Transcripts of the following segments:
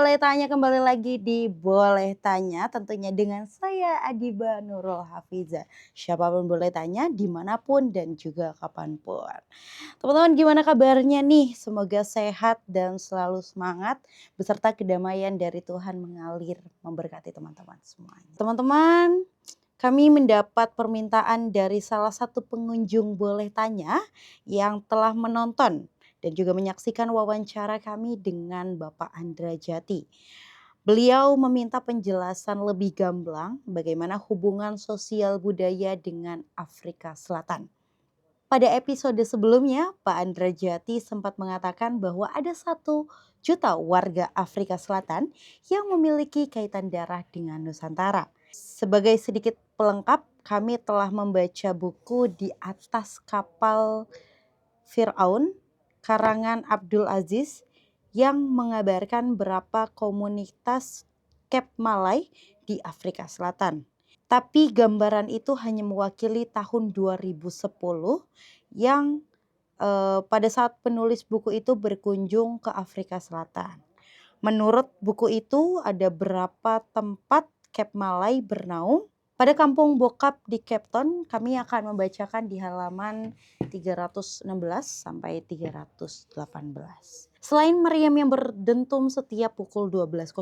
Boleh Tanya kembali lagi di Boleh Tanya tentunya dengan saya Adiba Nurul Hafiza. Siapapun boleh tanya dimanapun dan juga kapanpun. Teman-teman gimana kabarnya nih? Semoga sehat dan selalu semangat beserta kedamaian dari Tuhan mengalir memberkati teman-teman semuanya. Teman-teman, kami mendapat permintaan dari salah satu pengunjung Boleh Tanya yang telah menonton dan juga menyaksikan wawancara kami dengan Bapak Andra Jati. Beliau meminta penjelasan lebih gamblang bagaimana hubungan sosial budaya dengan Afrika Selatan. Pada episode sebelumnya, Pak Andra Jati sempat mengatakan bahwa ada 1 juta warga Afrika Selatan yang memiliki kaitan darah dengan Nusantara. Sebagai sedikit pelengkap, kami telah membaca buku Di Atas Kapal Firaun karangan Abdul Aziz yang mengabarkan berapa komunitas Cape Malay di Afrika Selatan. Tapi gambaran itu hanya mewakili tahun 2010 yang pada saat penulis buku itu berkunjung ke Afrika Selatan. Menurut buku itu ada berapa tempat Cape Malay bernaung. Pada kampung Bokap di Cape Town kami akan membacakan di halaman 316 sampai 318. Selain meriam yang berdentum setiap pukul 12.00,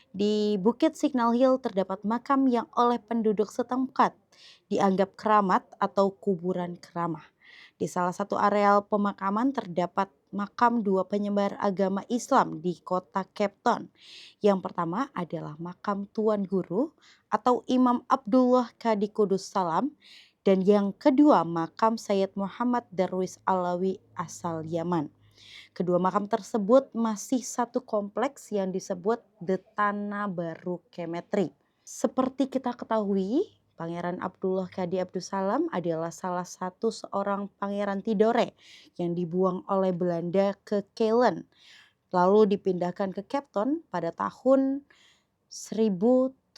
di Bukit Signal Hill terdapat makam yang oleh penduduk setempat dianggap keramat atau kuburan keramah. Di salah satu areal pemakaman terdapat makam 2 penyebar agama Islam di kota Cape Town. Yang pertama adalah makam Tuan Guru atau Imam Abdullah Kadi Kudus Salam, dan yang kedua makam Sayyid Muhammad Darwis Alawi asal Yaman. Kedua makam tersebut masih satu kompleks yang disebut The Tanah Baru Cemetery. Seperti kita ketahui, Pangeran Abdullah Kadi Abdussalam adalah salah satu seorang pangeran Tidore yang dibuang oleh Belanda ke Keilen, lalu dipindahkan ke Cape Town pada tahun 1780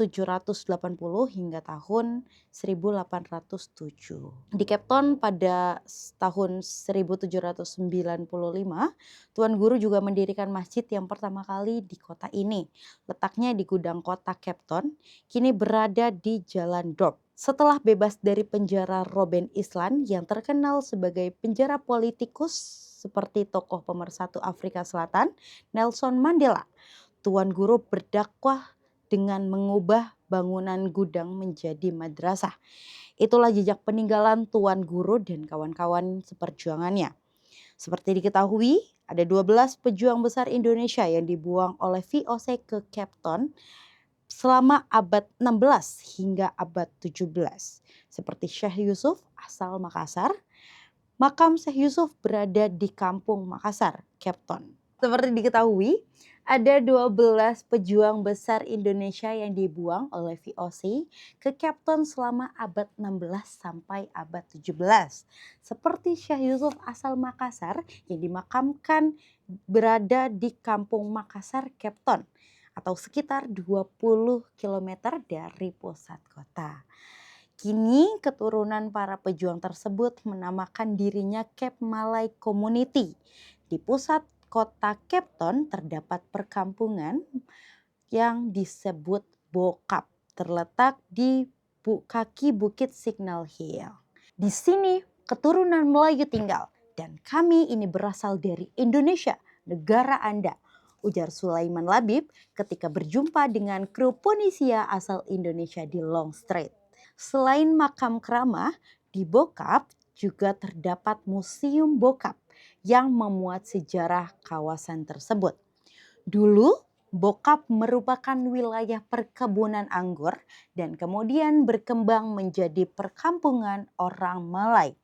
hingga tahun 1807. Di Cape Town pada tahun 1795, Tuan Guru juga mendirikan masjid yang pertama kali di kota ini. Letaknya di gudang kota Cape Town, kini berada di Jalan Dorp. Setelah bebas dari penjara Robben Island yang terkenal sebagai penjara politikus seperti tokoh pemersatu Afrika Selatan, Nelson Mandela, Tuan Guru berdakwah dengan mengubah bangunan gudang menjadi madrasah. Itulah jejak peninggalan Tuan Guru dan kawan-kawan seperjuangannya. Seperti diketahui, ada 12 pejuang besar Indonesia yang dibuang oleh VOC ke Cape Town selama abad 16 hingga abad 17. Seperti Syekh Yusuf asal Makassar. Makam Syekh Yusuf berada di Kampung Makassar, Cape Town. Seperti diketahui, ada 12 pejuang besar Indonesia yang dibuang oleh VOC ke Cape Town selama abad 16 sampai abad 17. Seperti Syekh Yusuf asal Makassar yang dimakamkan berada di Kampung Makassar, Cape Town, atau sekitar 20 km dari pusat kota. Kini keturunan para pejuang tersebut menamakan dirinya Cape Malay Community. Di pusat kota Cape Town terdapat perkampungan yang disebut Bokap, terletak di kaki Bukit Signal Hill. Di sini keturunan Melayu tinggal dan kami ini berasal dari Indonesia, negara Anda, ujar Sulaiman Labib ketika berjumpa dengan kru Ponisia asal Indonesia di Long Strait. Selain makam keramah, di Bokap juga terdapat Museum Bokap yang memuat sejarah kawasan tersebut. Dulu, Bokap merupakan wilayah perkebunan anggur dan kemudian berkembang menjadi perkampungan orang Malay.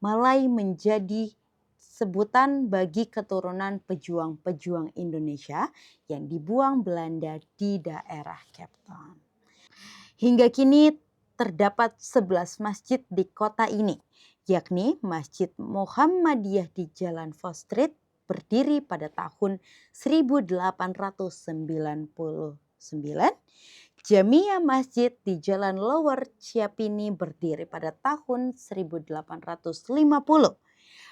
Malay menjadi sebutan bagi keturunan pejuang-pejuang Indonesia yang dibuang Belanda di daerah Cape Town. Hingga kini terdapat 11 masjid di kota ini, yakni Masjid Muhammadiyah di Jalan Foss Street berdiri pada tahun 1899, Jamiah Masjid di Jalan Lower Ciapini berdiri pada tahun 1850,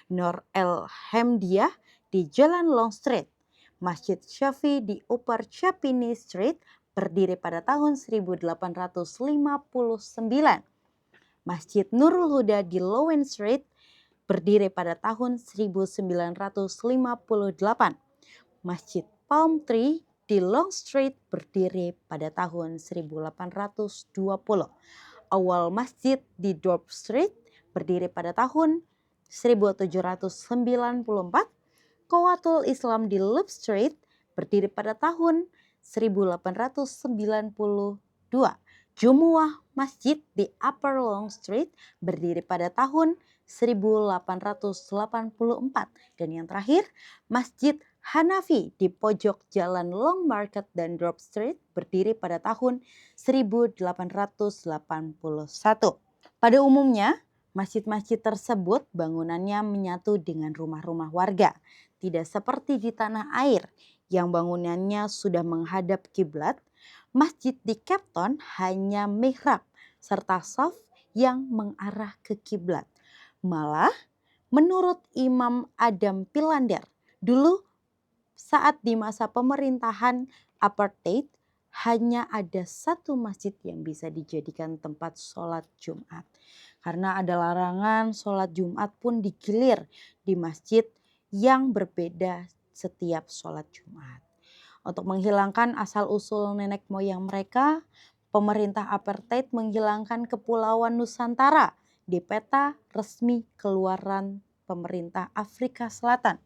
Nur El Hamdiyah di Jalan Long Street, Masjid Syafi'i di Upper Chapini Street berdiri pada tahun 1859. Masjid Nurul Huda di Lowen Street berdiri pada tahun 1958. Masjid Palm Tree di Long Street berdiri pada tahun 1820. Awal masjid di Dorp Street berdiri pada tahun 1794. Qawatul Islam di Loop Street berdiri pada tahun 1892. Jumuah Masjid di Upper Long Street berdiri pada tahun 1884. Dan yang terakhir, Masjid Hanafi di pojok Jalan Long Market dan Dorp Street berdiri pada tahun 1881. Pada umumnya, masjid-masjid tersebut bangunannya menyatu dengan rumah-rumah warga. Tidak seperti di tanah air yang bangunannya sudah menghadap kiblat, masjid di Cape Town hanya mihrab serta shaf yang mengarah ke kiblat. Malah, menurut Imam Adam Pilander, dulu saat di masa pemerintahan apartheid, hanya ada satu masjid yang bisa dijadikan tempat sholat Jumat. Karena ada larangan, sholat Jumat pun digilir di masjid yang berbeda setiap sholat Jumat. Untuk menghilangkan asal-usul nenek moyang mereka, pemerintah apartheid menghilangkan Kepulauan Nusantara di peta resmi keluaran pemerintah Afrika Selatan.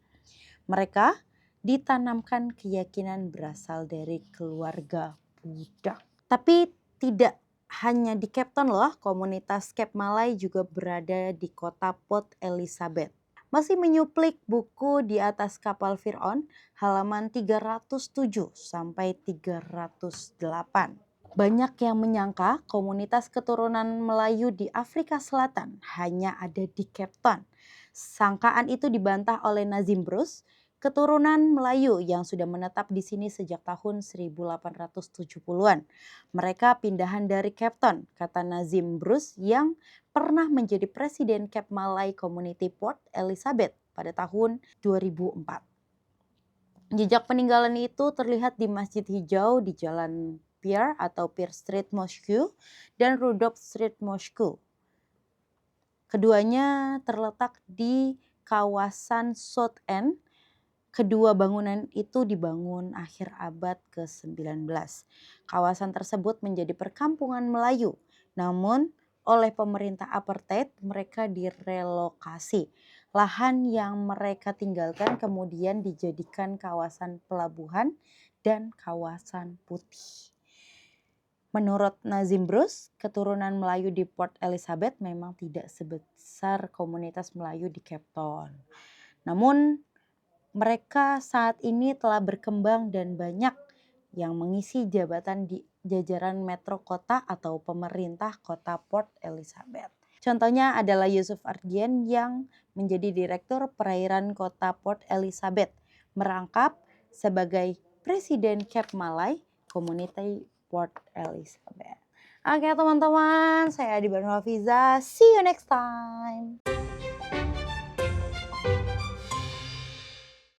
Mereka ditanamkan keyakinan berasal dari keluarga budak. Tapi tidak hanya di Cape Town loh, komunitas Cape Malay juga berada di kota Port Elizabeth. Masih menyuplik buku Di Atas Kapal Fir'aun halaman 307 sampai 308. Banyak yang menyangka komunitas keturunan Melayu di Afrika Selatan hanya ada di Cape Town. Sangkaan itu dibantah oleh Nazim Bruce, keturunan Melayu yang sudah menetap di sini sejak tahun 1870-an. Mereka pindahan dari Cape Town, kata Nazim Bruce yang pernah menjadi presiden Cape Malay Community Port Elizabeth pada tahun 2004. Jejak peninggalan itu terlihat di Masjid Hijau di Jalan Pier atau Pier Street Mosque dan Rudolph Street Mosque. Keduanya terletak di kawasan South End. Kedua bangunan itu dibangun akhir abad ke-19. Kawasan tersebut menjadi perkampungan Melayu. Namun oleh pemerintah apartheid mereka direlokasi. Lahan yang mereka tinggalkan kemudian dijadikan kawasan pelabuhan dan kawasan putih. Menurut Nazim Bruce, keturunan Melayu di Port Elizabeth memang tidak sebesar komunitas Melayu di Cape Town. Namun mereka saat ini telah berkembang dan banyak yang mengisi jabatan di jajaran metro kota atau pemerintah kota Port Elizabeth. Contohnya adalah Yusuf Ardian yang menjadi direktur perairan kota Port Elizabeth, merangkap sebagai presiden Cape Malay Community Port Elizabeth. Oke teman-teman, saya Adi Barno Hafiza. See you next time.